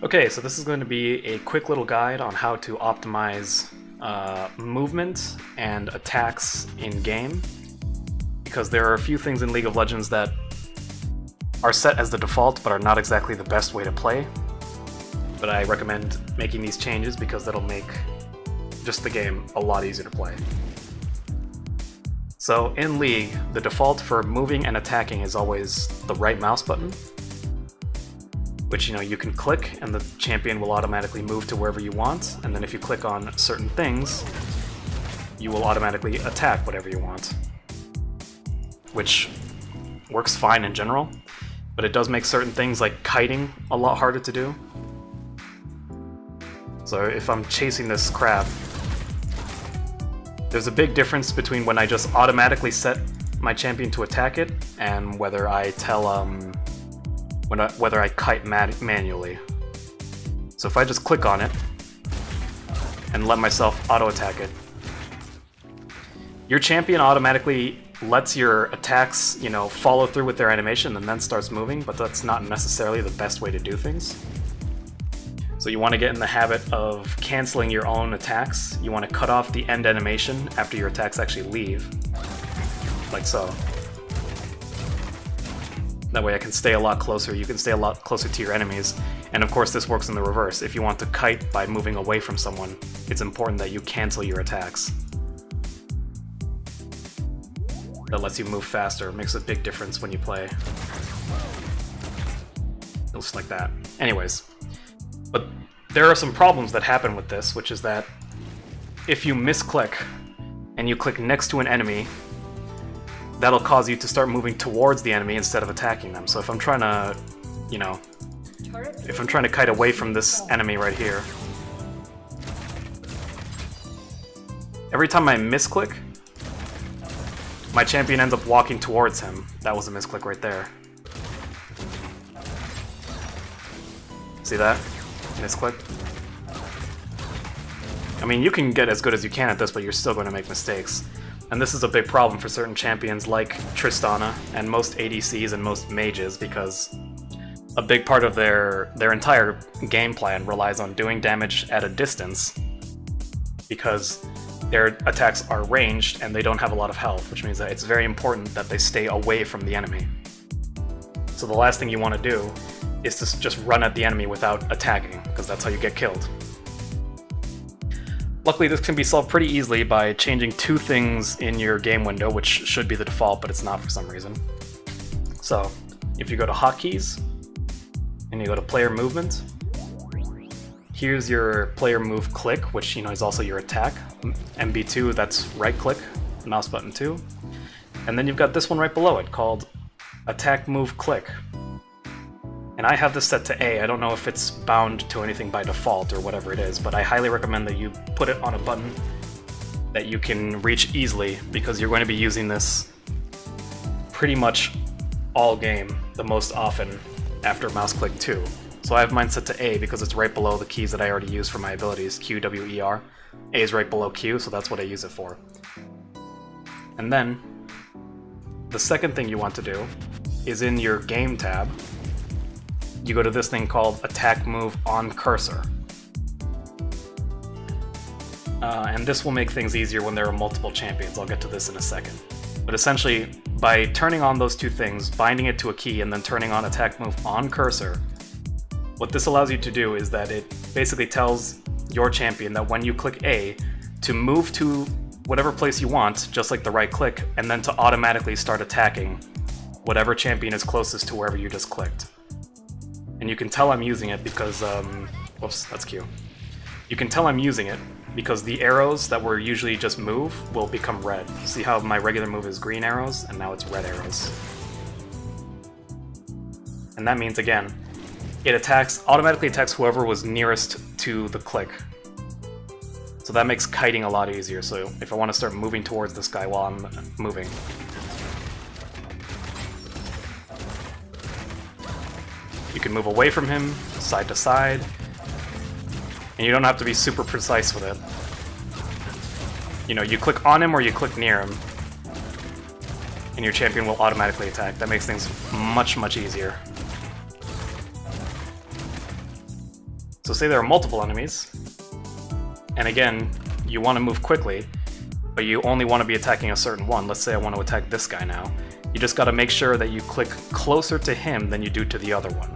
Okay, so this is going to be a quick little guide on how to optimize movement and attacks in game, because there are a few things in League of Legends that are set as the default but are not exactly the best way to play. But I recommend making these changes because that'll make just the game a lot easier to play. So in League, the default for moving and attacking is always the right mouse button, which you can click and the champion will automatically move to wherever you want, and then if you click on certain things, you will automatically attack whatever you want. Which works fine in general, but it does make certain things like kiting a lot harder to do. So if I'm chasing this crab, there's a big difference between when I just automatically set my champion to attack it and whether I tell whether I kite manually. So if I just click on it and let myself auto-attack it, your champion automatically lets your attacks, follow through with their animation and then starts moving, but that's not necessarily the best way to do things. So you want to get in the habit of canceling your own attacks. You want to cut off the end animation after your attacks actually leave, like so. That way I can stay a lot closer, you can stay a lot closer to your enemies, and of course this works in the reverse. If you want to kite by moving away from someone, it's important that you cancel your attacks. That lets you move faster, makes a big difference when you play. Just like that. Anyways, but there are some problems that happen with this, which is that if you misclick and you click next to an enemy, that'll cause you to start moving towards the enemy instead of attacking them. So if I'm trying to, if I'm trying to kite away from this enemy right here, every time I misclick, my champion ends up walking towards him. That was a misclick right there. See that? Misclick. I mean, you can get as good as you can at this, but you're still going to make mistakes. And this is a big problem for certain champions like Tristana and most ADCs and most mages, because a big part of their entire game plan relies on doing damage at a distance, because their attacks are ranged and they don't have a lot of health, which means that it's very important that they stay away from the enemy. So the last thing you want to do is to just run at the enemy without attacking, because that's how you get killed. Luckily, this can be solved pretty easily by changing two things in your game window, which should be the default, but it's not for some reason. So, if you go to hotkeys, and you go to player movement, here's your player move click, which is also your attack. MB2, that's right click, mouse button 2. And then you've got this one right below it called attack move click. And I have this set to A. I don't know if it's bound to anything by default or whatever it is, but I highly recommend that you put it on a button that you can reach easily, because you're going to be using this pretty much all game, the most often after mouse click 2. So I have mine set to A because it's right below the keys that I already use for my abilities, Q, W, E, R. A is right below Q, so that's what I use it for. And then, the second thing you want to do is in your game tab, you go to this thing called attack move on cursor. And this will make things easier when there are multiple champions. I'll get to this in a second. But essentially, by turning on those two things, binding it to a key, and then turning on attack move on cursor, what this allows you to do is that it basically tells your champion that when you click A, to move to whatever place you want, just like the right click, and then to automatically start attacking whatever champion is closest to wherever you just clicked. And you can tell I'm using it because, whoops, that's Q. You can tell I'm using it because the arrows that were usually just move will become red. See how my regular move is green arrows, and now it's red arrows. And that means, again, it automatically attacks whoever was nearest to the click. So that makes kiting a lot easier. So if I want to start moving towards this guy while I'm moving, you can move away from him, side to side, and you don't have to be super precise with it. You click on him or you click near him, and your champion will automatically attack. That makes things much, much easier. So say there are multiple enemies, and again, you want to move quickly, but you only want to be attacking a certain one. Let's say I want to attack this guy now. You just got to make sure that you click closer to him than you do to the other one.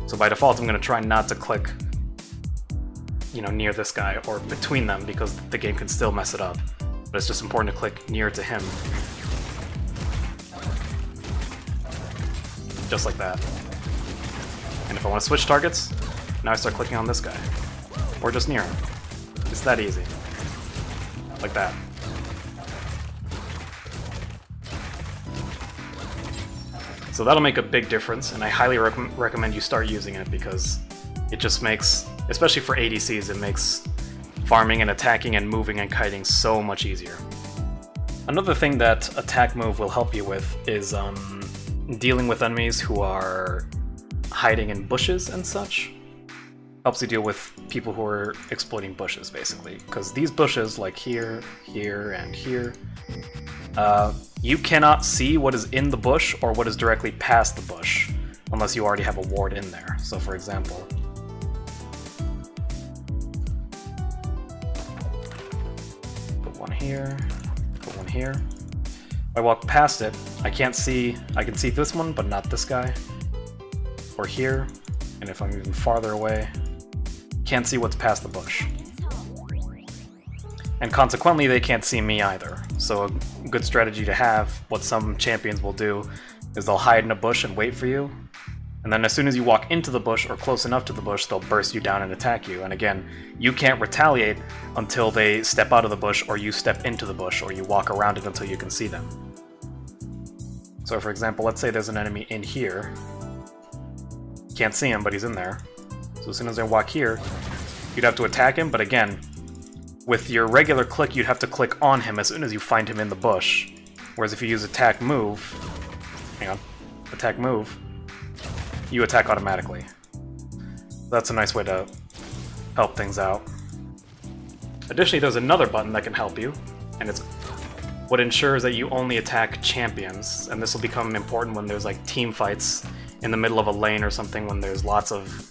So by default, I'm going to try not to click, you know, near this guy or between them because the game can still mess it up. But it's just important to click near to him. Just like that. And if I want to switch targets, now I start clicking on this guy. Or just near him. It's that easy. Like that. So that'll make a big difference, and I highly recommend you start using it because it just makes, especially for ADCs, it makes farming and attacking and moving and kiting so much easier. Another thing that attack move will help you with is dealing with enemies who are hiding in bushes and such. Helps you deal with people who are exploiting bushes, basically. Because these bushes, like here, here, and here, you cannot see what is in the bush or what is directly past the bush, unless you already have a ward in there. So for example, put one here, put one here. If I walk past it, I can see this one, but not this guy. Or here, and if I'm even farther away, can't see what's past the bush. And consequently, they can't see me either. So a good strategy to have, what some champions will do, is they'll hide in a bush and wait for you. And then as soon as you walk into the bush or close enough to the bush, they'll burst you down and attack you. And again, you can't retaliate until they step out of the bush or you step into the bush or you walk around it until you can see them. So for example, let's say there's an enemy in here. Can't see him, but he's in there. So as soon as I walk here, you'd have to attack him, but again, with your regular click, you'd have to click on him as soon as you find him in the bush. Whereas if you use attack move, hang on, attack move, you attack automatically. That's a nice way to help things out. Additionally, there's another button that can help you, and it's what ensures that you only attack champions, and this will become important when there's like team fights in the middle of a lane or something, when there's lots of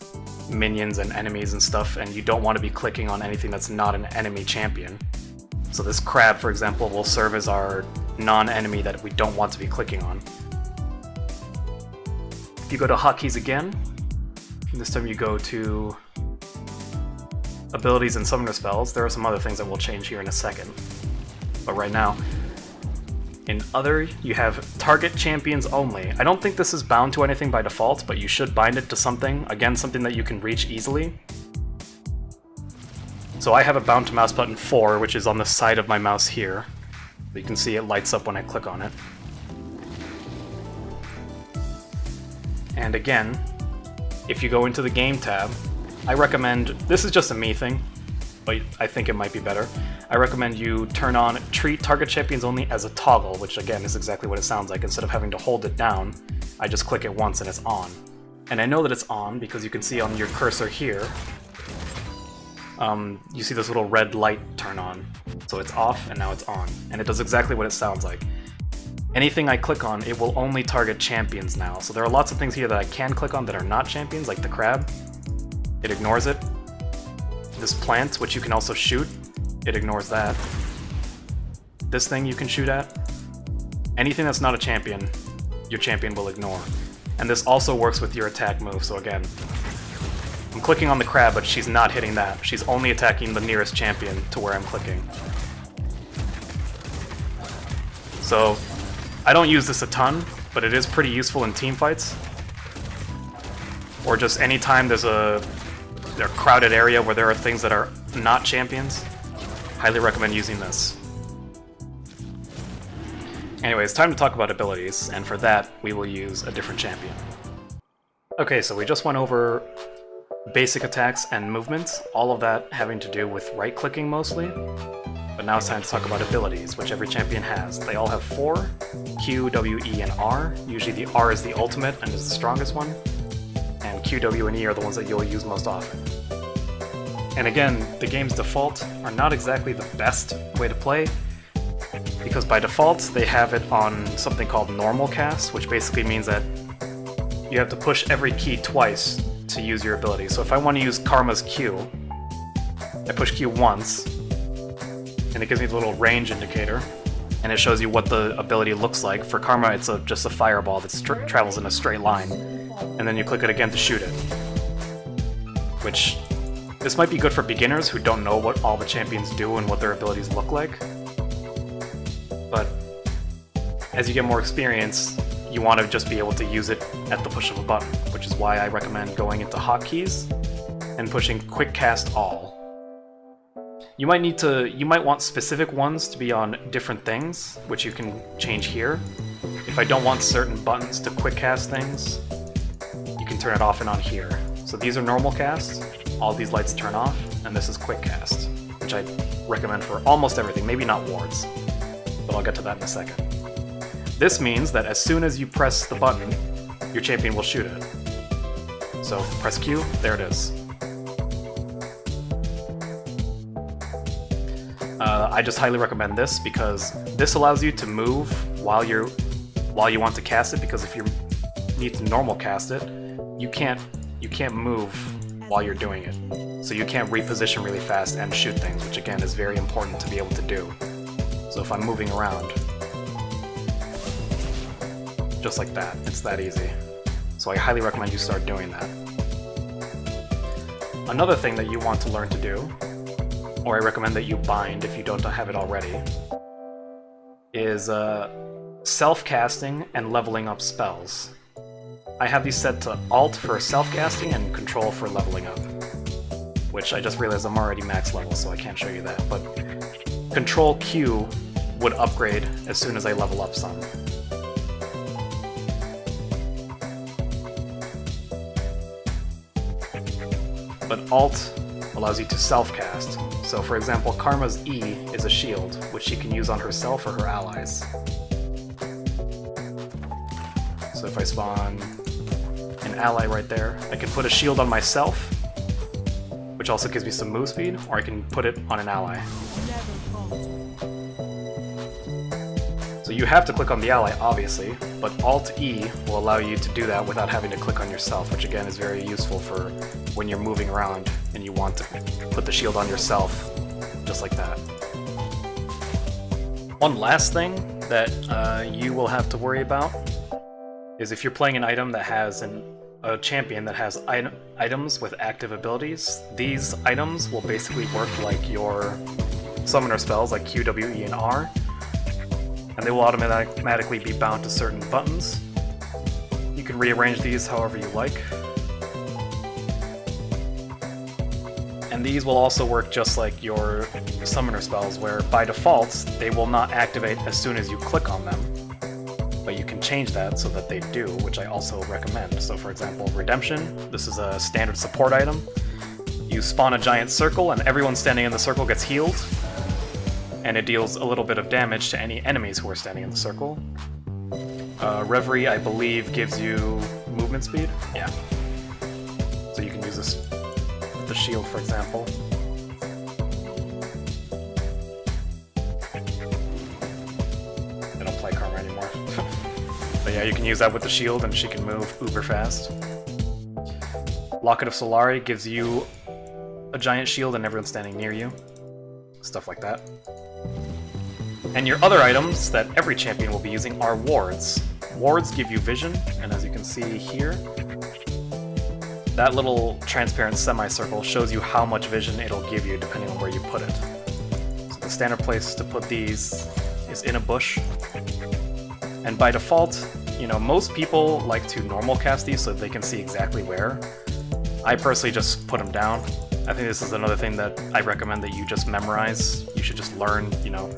minions and enemies and stuff, and you don't want to be clicking on anything that's not an enemy champion. So this crab, for example, will serve as our non-enemy that we don't want to be clicking on. If you go to hotkeys again, this time you go to abilities and summoner spells. There are some other things that will change here in a second. But right now, in other, you have target champions only. I don't think this is bound to anything by default, but you should bind it to something. Again, something that you can reach easily. So I have a bound to mouse button 4, which is on the side of my mouse here. You can see it lights up when I click on it. And again, if you go into the game tab, I recommend, this is just a me thing, but I think it might be better. I recommend you turn on treat target champions only as a toggle, which again is exactly what it sounds like. Instead of having to hold it down, I just click it once and it's on. And I know that it's on because you can see on your cursor here, you see this little red light turn on. So it's off and now it's on. And it does exactly what it sounds like. Anything I click on, it will only target champions now. So there are lots of things here that I can click on that are not champions, like the crab. It ignores it. This plant, which you can also shoot, it ignores that. This thing you can shoot at. Anything that's not a champion, your champion will ignore. And this also works with your attack move, so again, I'm clicking on the crab, but she's not hitting that. She's only attacking the nearest champion to where I'm clicking. So, I don't use this a ton, but it is pretty useful in team fights. Or just anytime there's a crowded area where there are things that are not champions. Highly recommend using this. Anyway, it's time to talk about abilities, and for that, we will use a different champion. Okay, so we just went over basic attacks and movements, all of that having to do with right-clicking mostly. But now it's time to talk about abilities, which every champion has. They all have 4, Q, W, E, and R. Usually the R is the ultimate and is the strongest one, and Q, W, and E are the ones that you'll use most often. And again, the game's default are not exactly the best way to play, because by default they have it on something called normal cast, which basically means that you have to push every key twice to use your ability. So if I want to use Karma's Q, I push Q once, and it gives me the little range indicator, and it shows you what the ability looks like. For Karma, it's just a fireball that travels in a straight line, and then you click it again to shoot it. Which, this might be good for beginners who don't know what all the champions do and what their abilities look like. But as you get more experience, you want to just be able to use it at the push of a button, which is why I recommend going into hotkeys and pushing Quick Cast All. You might want specific ones to be on different things, which you can change here. If I don't want certain buttons to quick cast things, you can turn it off and on here. So these are normal casts, all these lights turn off, and this is quick cast, which I recommend for almost everything, maybe not wards, but I'll get to that in a second. This means that as soon as you press the button, your champion will shoot it. So press Q, there it is. I just highly recommend this because this allows you to move while you want to cast it, because if you need to normal cast it, you can't move while you're doing it. So you can't reposition really fast and shoot things, which again is very important to be able to do. So if I'm moving around, just like that, it's that easy. So I highly recommend you start doing that. Another thing that you want to learn to do, or I recommend that you bind if you don't have it already, is self-casting and leveling up spells. I have these set to Alt for self-casting and Control for leveling up, which I just realized I'm already max level, so I can't show you that, but Control Q would upgrade as soon as I level up some. But Alt allows you to self-cast. So for example, Karma's E is a shield, which she can use on herself or her allies. So if I spawn an ally right there, I can put a shield on myself, which also gives me some move speed, or I can put it on an ally. So you have to click on the ally, obviously, but Alt-E will allow you to do that without having to click on yourself, which again is very useful for when you're moving around and you want to put the shield on yourself, just like that. One last thing that you will have to worry about is if you're playing an item that has a champion that has items with active abilities, these items will basically work like your summoner spells like Q, W, E, and R, and they will automatically be bound to certain buttons. You can rearrange these however you like. And these will also work just like your summoner spells, where by default they will not activate as soon as you click on them, but you can change that so that they do, which I also recommend. So for example, Redemption, this is a standard support item. You spawn a giant circle and everyone standing in the circle gets healed, and it deals a little bit of damage to any enemies who are standing in the circle. Reverie, I believe, gives you movement speed. Yeah. So you can use this with the shield, for example. I don't play Karma anymore. But yeah, you can use that with the shield and she can move uber fast. Locket of Solari gives you a giant shield and everyone standing near you. Stuff like that. And your other items that every champion will be using are wards. Wards give you vision, and as you can see here, that little transparent semicircle shows you how much vision it'll give you depending on where you put it. So the standard place to put these is in a bush. And by default, you know, most people like to normal cast these so they can see exactly where. I personally just put them down. I think this is another thing that I recommend that you just memorize. You should just learn, you know,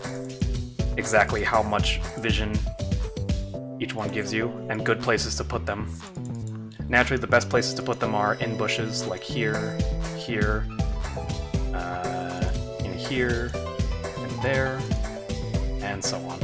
exactly how much vision each one gives you, and good places to put them. Naturally, the best places to put them are in bushes, like here, here, in here, and there, and so on.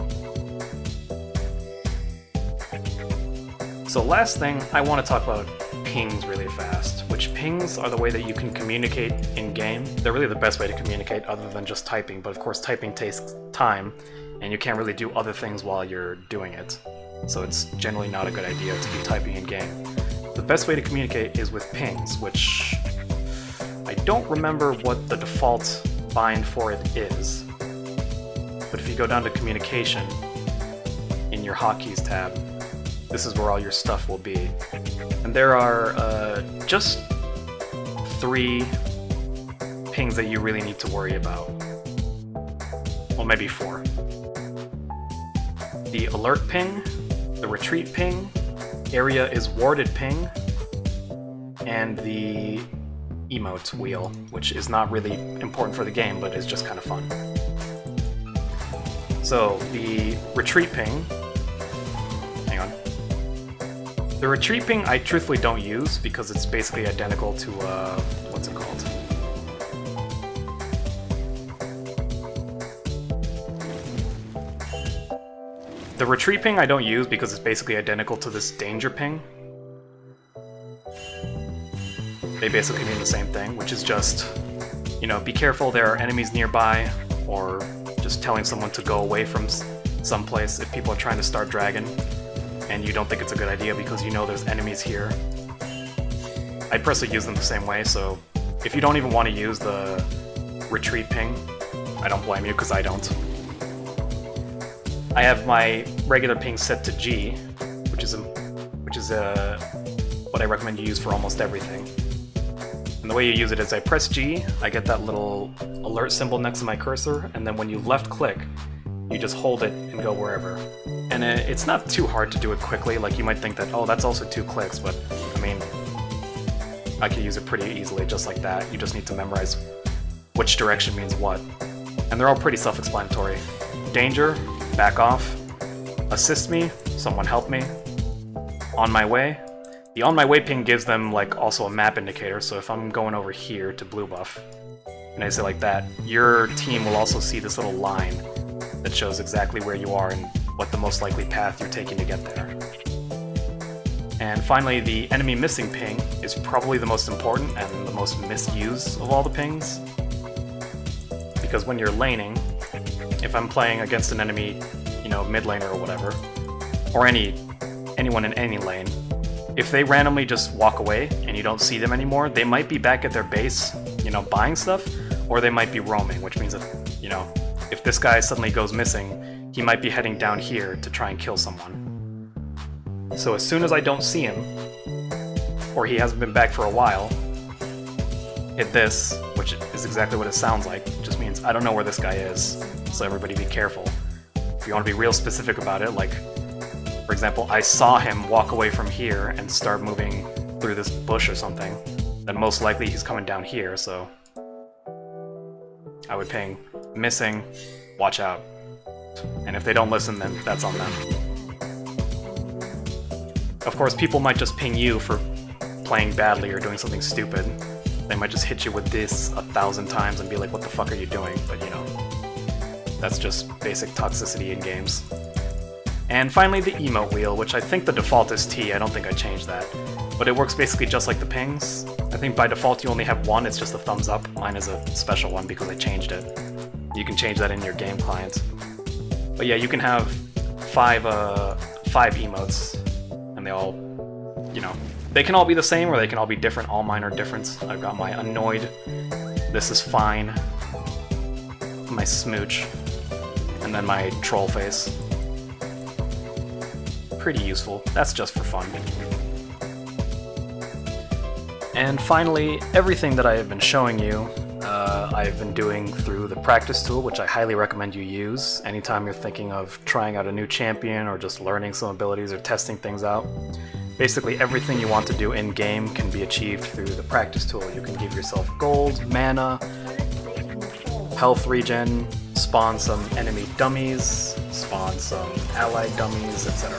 So last thing, I want to talk about pings really fast, which pings are the way that you can communicate in-game. They're really the best way to communicate other than just typing, but of course typing takes time, and you can't really do other things while you're doing it. So it's generally not a good idea to be typing in-game. the best way to communicate is with pings, which I don't remember what the default bind for it is. But if you go down to communication in your hotkeys tab, this is where all your stuff will be. And there are just 3 pings that you really need to worry about. Well, maybe 4. The alert ping, the retreat ping, area is warded ping, and the emote wheel, which is not really important for the game, but is just kind of fun. So, the retreat ping... Hang on. The retreat ping I truthfully don't use, because it's basically identical to, what's it called? The retreat ping I don't use because it's basically identical to this danger ping. They basically mean the same thing, which is just, you know, be careful, there are enemies nearby, or just telling someone to go away from someplace if people are trying to start dragon, and you don't think it's a good idea because you know there's enemies here. I personally use them the same way, so if you don't even want to use the retreat ping, I don't blame you, because I don't. I have my regular ping set to G, which is what I recommend you use for almost everything. And the way you use it is I press G, I get that little alert symbol next to my cursor, and then when you left click, you just hold it and go wherever. And it's not too hard to do it quickly, like you might think that, oh, that's also 2 clicks, but I mean, I can use it pretty easily just like that. You just need to memorize which direction means what. And they're all pretty self-explanatory. Danger, back off. Assist me, someone help me. On my way. The on my way ping gives them like also a map indicator, so if I'm going over here to blue buff, and I say like that, your team will also see this little line that shows exactly where you are and what the most likely path you're taking to get there. And finally, the enemy missing ping is probably the most important and the most misused of all the pings. Because when you're laning, if I'm playing against an enemy, you know, mid laner or whatever, or anyone in any lane, if they randomly just walk away and you don't see them anymore, they might be back at their base, you know, buying stuff, or they might be roaming, which means that, you know, if this guy suddenly goes missing, he might be heading down here to try and kill someone. So as soon as I don't see him, or he hasn't been back for a while, hit this, which is exactly what it sounds like. It just means I don't know where this guy is, so everybody be careful. If you want to be real specific about it, like, for example, I saw him walk away from here and start moving through this bush or something, then most likely he's coming down here, so I would ping, missing, watch out. And if they don't listen, then that's on them. Of course, people might just ping you for playing badly or doing something stupid. They might just hit you with this 1,000 times and be like, what the fuck are you doing? But you know, that's just basic toxicity in games. And finally, the emote wheel, which I think the default is T, I don't think I changed that. But it works basically just like the pings. I think by default you only have one, it's just a thumbs up. Mine is a special one because I changed it. You can change that in your game client. But yeah, you can have five emotes, and they all, you know, they can all be the same or they can all be different. All mine are different. I've got my annoyed, this is fine, my smooch, and then my troll face. Pretty useful. That's just for fun. And finally, everything that I have been showing you, I've been doing through the practice tool, which I highly recommend you use anytime you're thinking of trying out a new champion or just learning some abilities or testing things out. Basically, everything you want to do in-game can be achieved through the practice tool. You can give yourself gold, mana, health regen, spawn some enemy dummies, spawn some allied dummies, etc.